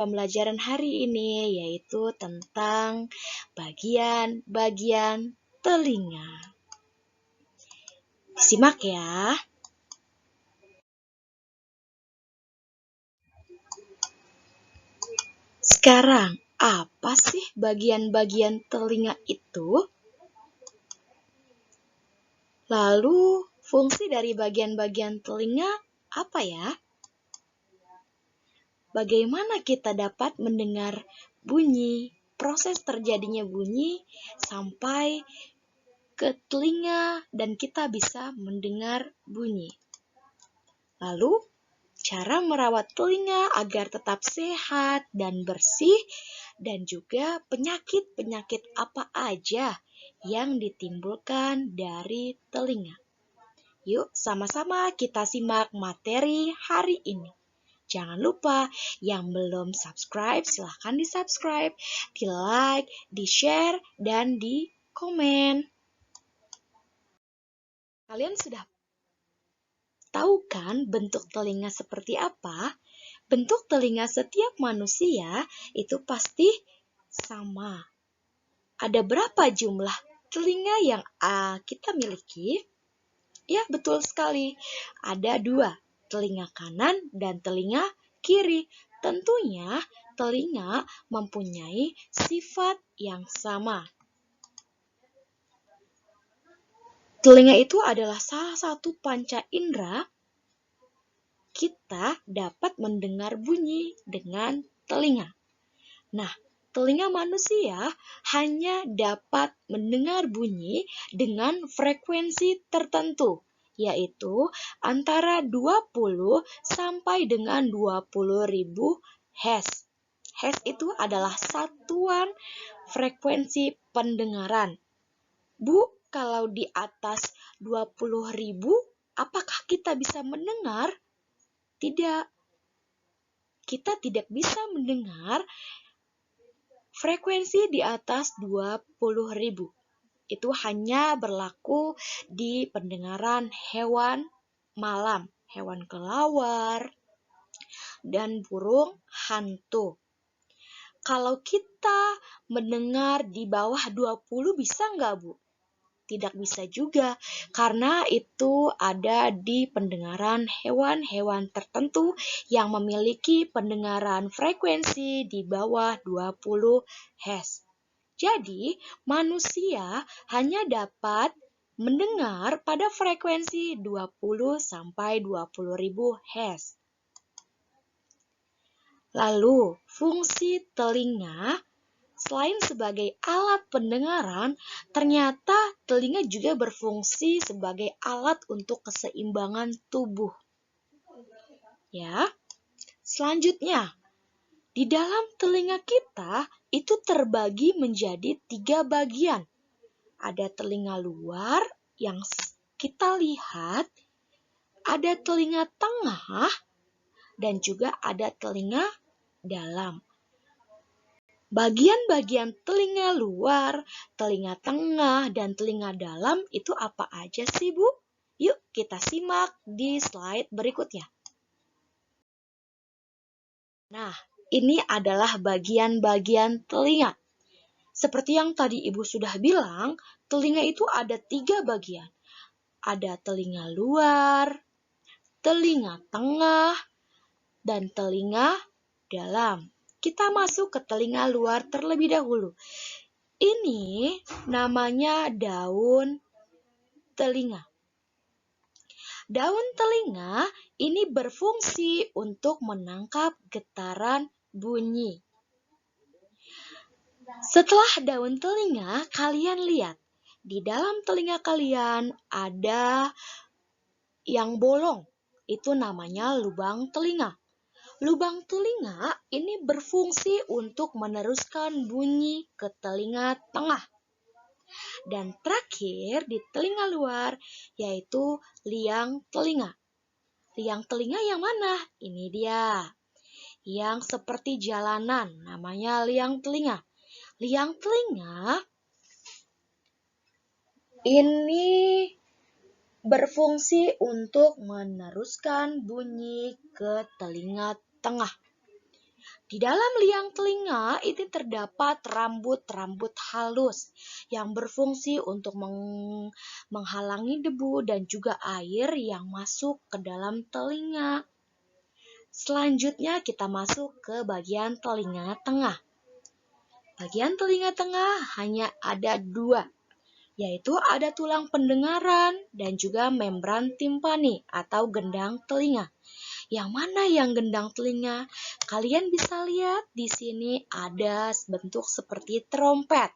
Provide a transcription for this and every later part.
pembelajaran hari ini, yaitu tentang bagian-bagian telinga. Simak ya. Sekarang, apa sih bagian-bagian telinga itu? Lalu, fungsi dari bagian-bagian telinga apa ya? Bagaimana kita dapat mendengar bunyi, proses terjadinya bunyi sampai ke telinga dan kita bisa mendengar bunyi. Lalu, cara merawat telinga agar tetap sehat dan bersih dan juga penyakit-penyakit apa aja yang ditimbulkan dari telinga. Yuk, sama-sama kita simak materi hari ini. Jangan lupa, yang belum subscribe, silahkan di-subscribe, di-like, di-share, dan di-komen. Kalian sudah tahu kan bentuk telinga seperti apa? Bentuk telinga setiap manusia itu pasti sama. Ada berapa jumlah telinga yang kita miliki? Ya, betul sekali. Ada 2. Telinga kanan dan telinga kiri. Tentunya telinga mempunyai sifat yang sama. Telinga itu adalah salah satu panca indera. Kita dapat mendengar bunyi dengan telinga. Nah, telinga manusia hanya dapat mendengar bunyi dengan frekuensi tertentu, yaitu antara 20 sampai dengan 20.000 Hz. Hz itu adalah satuan frekuensi pendengaran. Bu, kalau di atas 20.000, apakah kita bisa mendengar? Tidak. Kita tidak bisa mendengar frekuensi di atas 20.000. Itu hanya berlaku di pendengaran hewan malam, hewan kelawar, dan burung hantu. Kalau kita mendengar di bawah 20 bisa nggak, Bu? Tidak bisa juga, karena itu ada di pendengaran hewan-hewan tertentu yang memiliki pendengaran frekuensi di bawah 20 Hz. Jadi, manusia hanya dapat mendengar pada frekuensi 20 sampai 20.000 Hz. Lalu, fungsi telinga selain sebagai alat pendengaran, ternyata telinga juga berfungsi sebagai alat untuk keseimbangan tubuh. Ya. Selanjutnya, di dalam telinga kita itu terbagi menjadi 3 bagian. Ada telinga luar yang kita lihat, ada telinga tengah, dan juga ada telinga dalam. Bagian-bagian telinga luar, telinga tengah, dan telinga dalam itu apa aja sih, Bu? Yuk kita simak di slide berikutnya. Nah, ini adalah bagian-bagian telinga. Seperti yang tadi Ibu sudah bilang, telinga itu ada 3 bagian. Ada telinga luar, telinga tengah, dan telinga dalam. Kita masuk ke telinga luar terlebih dahulu. Ini namanya daun telinga. Daun telinga ini berfungsi untuk menangkap getaran bunyi. Setelah daun telinga, kalian lihat. Di dalam telinga kalian ada yang bolong. Itu namanya lubang telinga. Lubang telinga ini berfungsi untuk meneruskan bunyi ke telinga tengah. Dan terakhir di telinga luar yaitu liang telinga. Liang telinga yang mana? Ini dia. Yang seperti jalanan, namanya liang telinga. Liang telinga ini berfungsi untuk meneruskan bunyi ke telinga tengah. Di dalam liang telinga ini terdapat rambut-rambut halus yang berfungsi untuk menghalangi debu dan juga air yang masuk ke dalam telinga. Selanjutnya kita masuk ke bagian telinga tengah. Bagian telinga tengah hanya ada dua, yaitu ada tulang pendengaran dan juga membran timpani atau gendang telinga. Yang mana yang gendang telinga? Kalian bisa lihat di sini ada bentuk seperti trompet.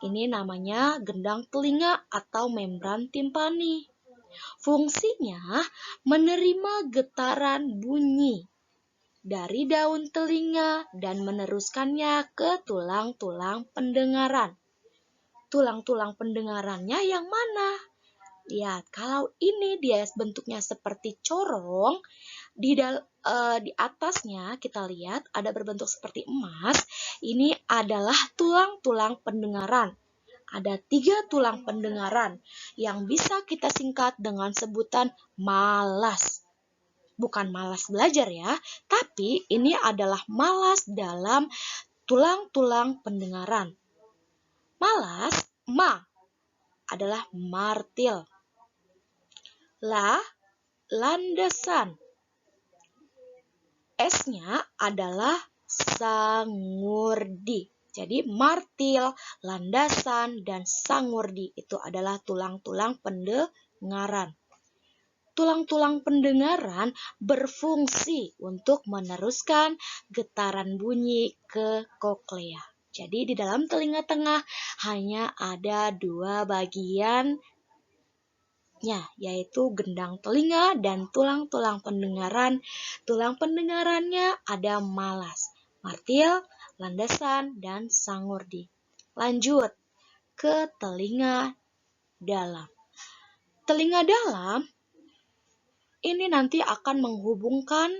Ini namanya gendang telinga atau membran timpani. Fungsinya menerima getaran bunyi dari daun telinga dan meneruskannya ke tulang-tulang pendengaran. Tulang-tulang pendengarannya yang mana? Lihat, kalau ini dia bentuknya seperti corong, di atasnya kita lihat ada berbentuk seperti emas. Ini adalah tulang-tulang pendengaran. Ada 3 tulang pendengaran yang bisa kita singkat dengan sebutan malas. Bukan malas belajar ya, tapi ini adalah malas dalam tulang-tulang pendengaran. Malas, ma, adalah martil. La, landasan. S-nya adalah sangurdi. Jadi martil, landasan, dan sangurdi itu adalah tulang-tulang pendengaran. Tulang-tulang pendengaran berfungsi untuk meneruskan getaran bunyi ke koklea. Jadi di dalam telinga tengah hanya ada 2 bagian, yaitu gendang telinga dan tulang-tulang pendengaran. Tulang pendengarannya ada malas, martil, landasan, dan sangurdi. Lanjut ke telinga dalam. Telinga dalam ini nanti akan menghubungkan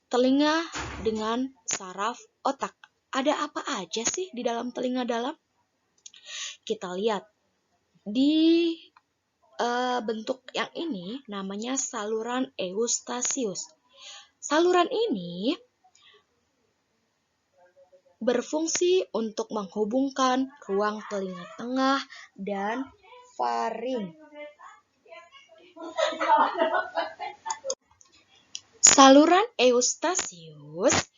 telinga dengan saraf otak. Ada apa aja sih di dalam telinga dalam? Kita lihat di bentuk yang ini namanya saluran eustasius. Saluran ini berfungsi untuk menghubungkan ruang telinga tengah dan faring. Saluran eustasius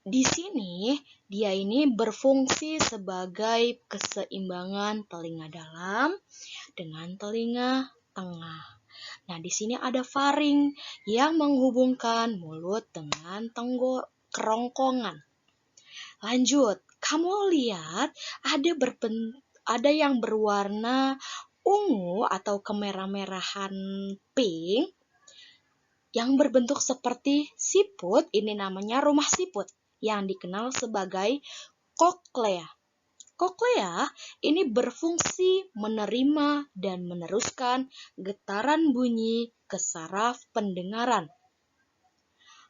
di sini dia ini berfungsi sebagai keseimbangan telinga dalam dengan telinga tengah. Nah, di sini ada faring yang menghubungkan mulut dengan kerongkongan. Lanjut, kamu lihat ada yang berwarna ungu atau kemerah-merahan pink yang berbentuk seperti siput. Ini namanya rumah siput yang dikenal sebagai koklea. Koklea ini berfungsi menerima dan meneruskan getaran bunyi ke saraf pendengaran.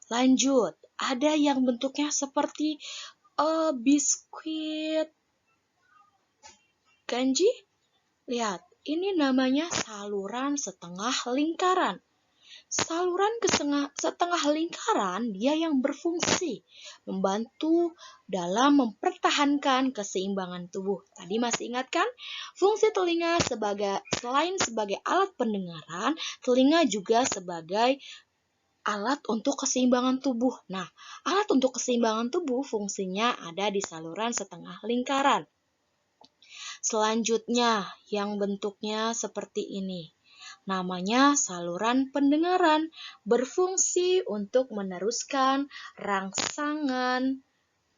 Lanjut, ada yang bentuknya seperti biskuit kanji. Lihat, ini namanya saluran setengah lingkaran. Saluran setengah lingkaran dia yang berfungsi membantu dalam mempertahankan keseimbangan tubuh. Tadi masih ingat kan? Fungsi telinga selain sebagai alat pendengaran, telinga juga sebagai alat untuk keseimbangan tubuh. Nah, alat untuk keseimbangan tubuh fungsinya ada di saluran setengah lingkaran. Selanjutnya yang bentuknya seperti ini. Namanya saluran pendengaran, berfungsi untuk meneruskan rangsangan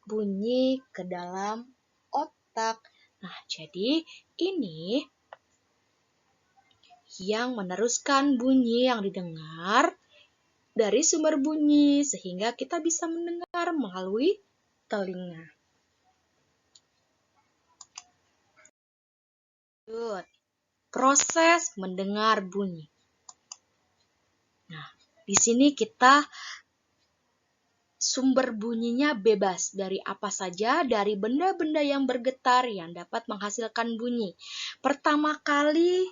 bunyi ke dalam otak. Nah, jadi ini yang meneruskan bunyi yang didengar dari sumber bunyi sehingga kita bisa mendengar melalui telinga. Good. Proses mendengar bunyi. Nah, di sini kita sumber bunyinya bebas dari apa saja, dari benda-benda yang bergetar yang dapat menghasilkan bunyi. Pertama kali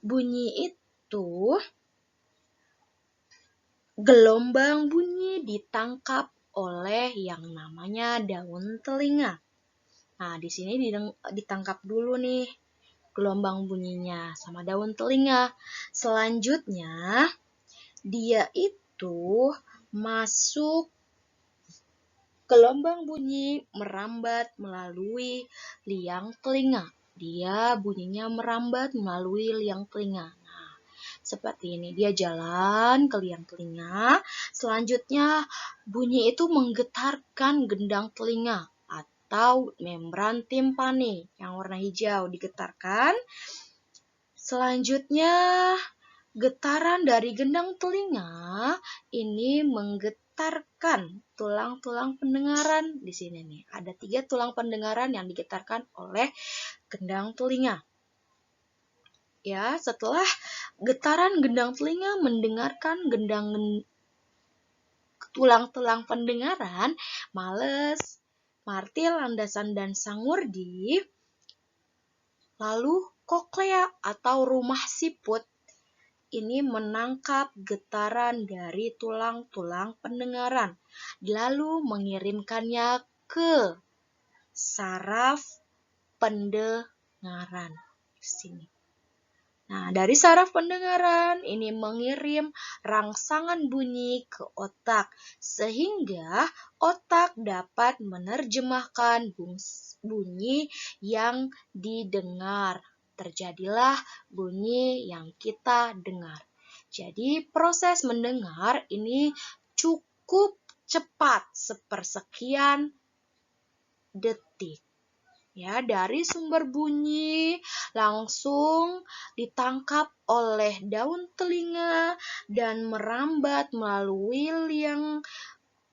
bunyi itu gelombang bunyi ditangkap oleh yang namanya daun telinga. Nah, di sini ditangkap dulu nih gelombang bunyinya sama daun telinga. Selanjutnya, dia itu masuk gelombang bunyi merambat melalui liang telinga. Dia bunyinya merambat melalui liang telinga. Nah, seperti ini. Dia jalan ke liang telinga. Selanjutnya, bunyi itu menggetarkan gendang telinga atau membran timpani yang warna hijau digetarkan. Selanjutnya, getaran dari gendang telinga ini menggetarkan tulang-tulang pendengaran. Di sini nih, ada 3 tulang pendengaran yang digetarkan oleh gendang telinga. Ya, setelah getaran gendang telinga mendengarkan tulang-tulang pendengaran, males, martil, landasan, dan sangurdi, lalu koklea atau rumah siput ini menangkap getaran dari tulang-tulang pendengaran, lalu mengirimkannya ke saraf pendengaran. Sini. Nah, dari saraf pendengaran ini mengirim rangsangan bunyi ke otak, sehingga otak dapat menerjemahkan bunyi yang didengar. Terjadilah bunyi yang kita dengar. Jadi, proses mendengar ini cukup cepat, sepersekian detik. Ya, dari sumber bunyi langsung ditangkap oleh daun telinga dan merambat melalui liang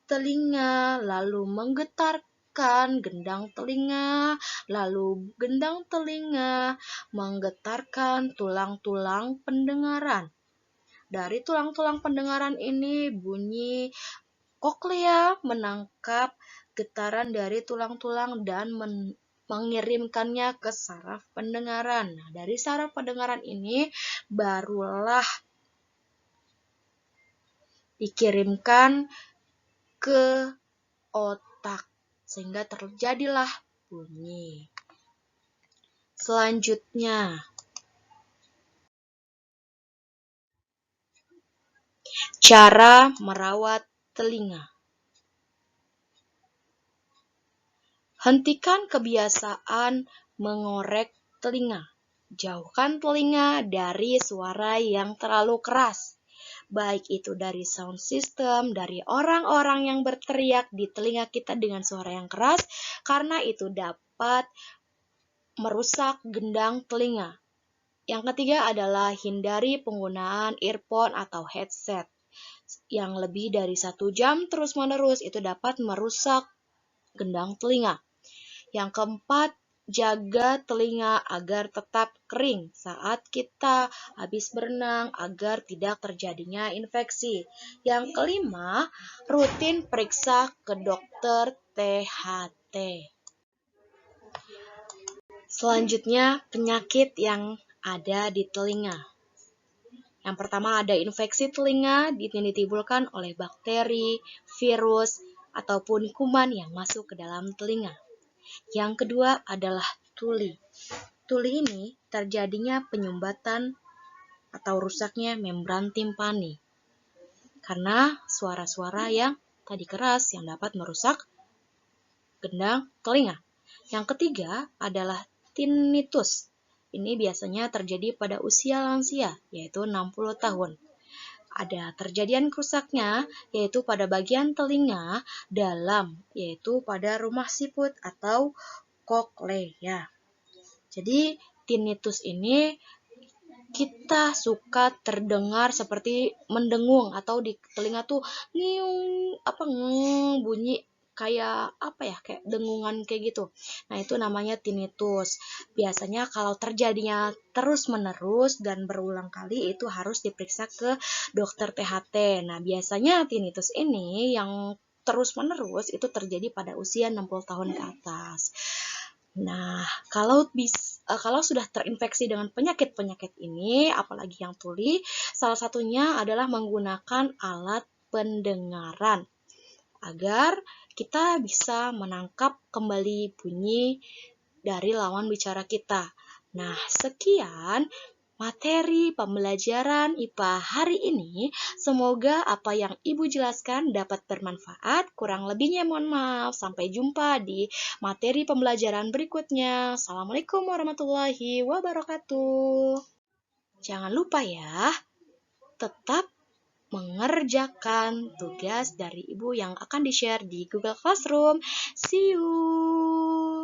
telinga, lalu menggetarkan gendang telinga, lalu gendang telinga menggetarkan tulang-tulang pendengaran. Dari tulang-tulang pendengaran ini bunyi koklea menangkap getaran dari tulang-tulang dan mengirimkannya ke saraf pendengaran. Nah, dari saraf pendengaran ini barulah dikirimkan ke otak, sehingga terjadilah bunyi. Selanjutnya, cara merawat telinga. Hentikan kebiasaan mengorek telinga. Jauhkan telinga dari suara yang terlalu keras, baik itu dari sound system, dari orang-orang yang berteriak di telinga kita dengan suara yang keras, karena itu dapat merusak gendang telinga. Yang ketiga adalah hindari penggunaan earphone atau headset yang lebih dari 1 jam terus-menerus, itu dapat merusak gendang telinga. Yang keempat, jaga telinga agar tetap kering saat kita habis berenang agar tidak terjadinya infeksi. Yang kelima, rutin periksa ke dokter THT. Selanjutnya, penyakit yang ada di telinga. Yang pertama ada infeksi telinga yang ditimbulkan oleh bakteri, virus, ataupun kuman yang masuk ke dalam telinga. Yang kedua adalah tuli. Tuli ini terjadinya penyumbatan atau rusaknya membran timpani karena suara-suara yang tadi keras yang dapat merusak gendang telinga. Yang ketiga adalah tinnitus. Ini biasanya terjadi pada usia lansia, yaitu 60 tahun. Ada terjadian rusaknya, yaitu pada bagian telinga dalam, yaitu pada rumah siput atau koklea. Jadi tinnitus ini kita suka terdengar seperti mendengung atau di telinga tuh bunyi kayak kayak dengungan kayak gitu. Nah, itu namanya tinnitus. Biasanya kalau terjadinya terus-menerus dan berulang kali itu harus diperiksa ke dokter THT. Nah, biasanya tinnitus ini yang terus-menerus itu terjadi pada usia 60 tahun ke atas. Nah, kalau sudah terinfeksi dengan penyakit-penyakit ini, apalagi yang tuli, salah satunya adalah menggunakan alat pendengaran agar kita bisa menangkap kembali bunyi dari lawan bicara kita. Nah, sekian materi pembelajaran IPA hari ini. Semoga apa yang Ibu jelaskan dapat bermanfaat. Kurang lebihnya mohon maaf. Sampai jumpa di materi pembelajaran berikutnya. Assalamualaikum warahmatullahi wabarakatuh. Jangan lupa ya, tetap mengerjakan tugas dari Ibu yang akan di-share di Google Classroom. See you!